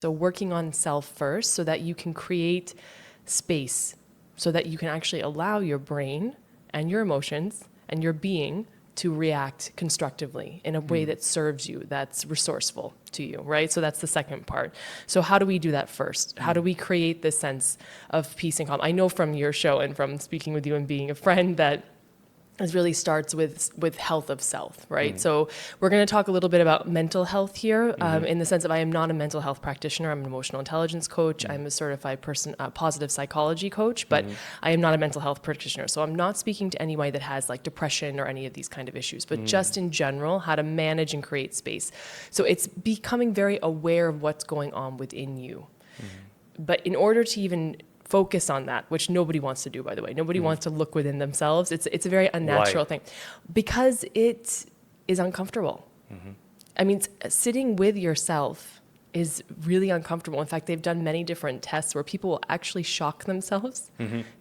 So working on self first so that you can create space, so that you can actually allow your brain and your emotions and your being to react constructively in a way that serves you, that's resourceful to you, right? So that's the second part. So how do we do that first? How do we create this sense of peace and calm? I know from your show and from speaking with you and being a friend that it really starts with health of self, right? So we're going to talk a little bit about mental health here, in the sense of I am not a mental health practitioner. I'm an emotional intelligence coach. I'm a certified positive psychology coach, but I am not a mental health practitioner. So I'm not speaking to anybody that has like depression or any of these kind of issues, but just in general, how to manage and create space. So it's becoming very aware of what's going on within you. But in order to even focus on that, which nobody wants to do, by the way. Nobody wants to look within themselves. It's a very unnatural thing because it is uncomfortable. I mean, sitting with yourself is really uncomfortable. In fact, they've done many different tests where people will actually shock themselves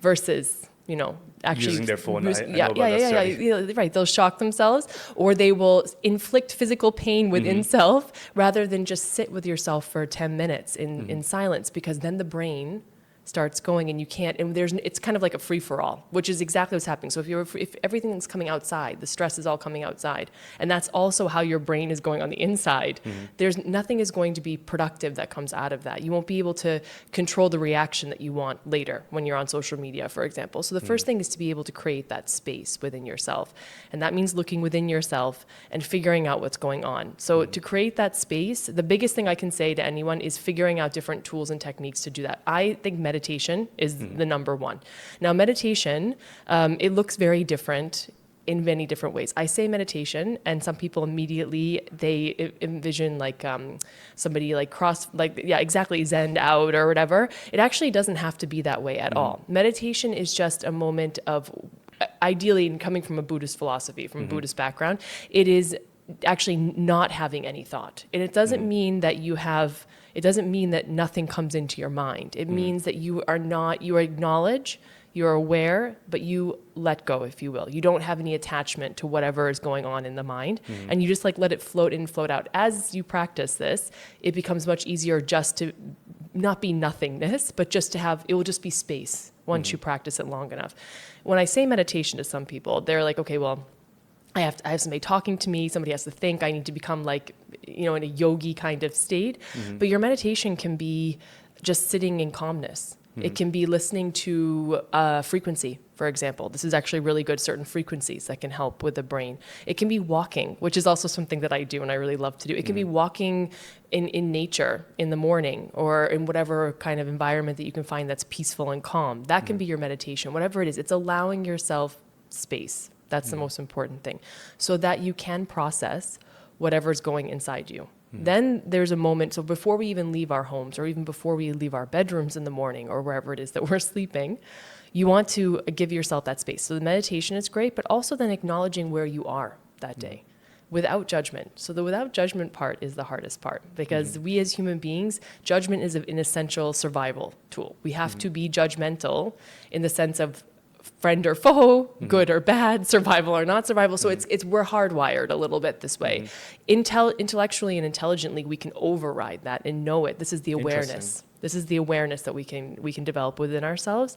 versus, actually using their phone. Right. They'll shock themselves, or they will inflict physical pain within self rather than just sit with yourself for 10 minutes in silence, because then the brain starts going and you can't, and it's kind of like a free-for-all, which is exactly what's happening. So if everything's coming outside, the stress is all coming outside, and that's also how your brain is going on the inside, nothing is going to be productive that comes out of that. You won't be able to control the reaction that you want later when you're on social media, for example. So the first thing is to be able to create that space within yourself, and that means looking within yourself and figuring out what's going on. So to create that space, the biggest thing I can say to anyone is figuring out different tools and techniques to do that. I think meditation is the number one. Now, meditation, it looks very different in many different ways. I say meditation, and some people immediately, they envision like somebody like zen out or whatever. It actually doesn't have to be that way at all. Meditation is just a moment of, ideally, coming from a Buddhist philosophy, from a Buddhist background, it is actually not having any thought. And it doesn't mean that it doesn't mean that nothing comes into your mind. It means that you acknowledge, you're aware, but you let go, if you will. You don't have any attachment to whatever is going on in the mind, and you just like let it float in, float out. As you practice this, it becomes much easier just to not be nothingness, but just to have, it will just be space once you practice it long enough. When I say meditation to some people, they're like, okay, well, I have somebody talking to me, somebody has to think, I need to become like, in a yogi kind of state. But your meditation can be just sitting in calmness. It can be listening to frequency, for example. This is actually really good, certain frequencies that can help with the brain. It can be walking, which is also something that I do and I really love to do. It can be walking in nature in the morning, or in whatever kind of environment that you can find that's peaceful and calm. That can be your meditation, whatever it is. It's allowing yourself space. That's the most important thing, so that you can process whatever's going inside you. Then there's a moment, so before we even leave our homes, or even before we leave our bedrooms in the morning, or wherever it is that we're sleeping, you want to give yourself that space. So the meditation is great, but also then acknowledging where you are that day without judgment. So the without judgment part is the hardest part, because we as human beings, judgment is an essential survival tool. We have to be judgmental in the sense of friend or foe, good or bad, survival or not survival. So we're hardwired a little bit this way. Intellectually and intelligently, we can override that and know it. This is the awareness. This is the awareness that we can develop within ourselves.